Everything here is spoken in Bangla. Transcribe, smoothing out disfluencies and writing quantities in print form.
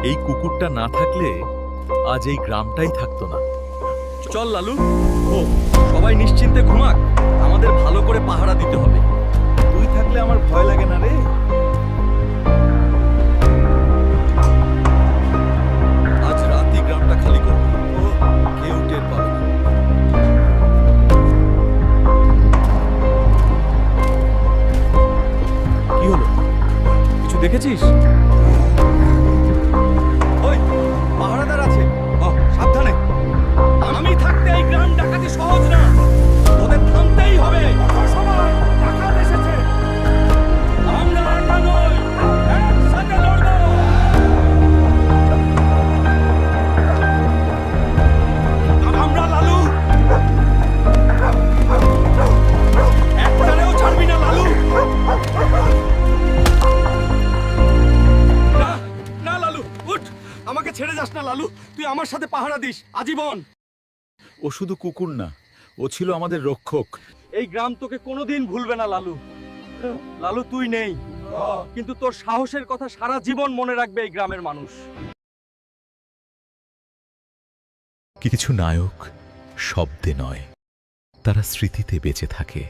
এই কুকুরটা না থাকলে আজ এই গ্রামটাই থাকতো না। চল লালু, ও সবাই নিশ্চিন্তে ঘুমাক, আমাদের ভালো করে পাহারা দিতে হবে। তুই থাকলে আমার ভয় লাগে না রে। আজ রাতই গ্রামটা খালি করবো, কেউ টের পাবে না। কি হলো, কিছু দেখেছিস? ওই পাহারাদার আছে, সাবধানে। আমি থাকতে এই গ্রাম ডাকাতি সহজ না, তোদের থামতেই হবে। আমরা একা নই, একসাথে লড়বো। আমরা লালু, একটারেও ছাড়বি না লালু। না না লালু, উঠ, আমাকে ছেড়ে যাস না লালু, তুই আমার সাথে পাহারা দিস আজীবন। ও শুধু কুকুর না, ও ছিল আমাদের রক্ষক। এই গ্রাম তোকে কোনোদিন ভুলবে না লালু। লালু তুই নেই, কিন্তু তোর সাহসের কথা সারা জীবন মনে রাখবে এই গ্রামের মানুষ। কিছু নায়ক শব্দে নয়, তারা স্মৃতিতে বেঁচে থাকে।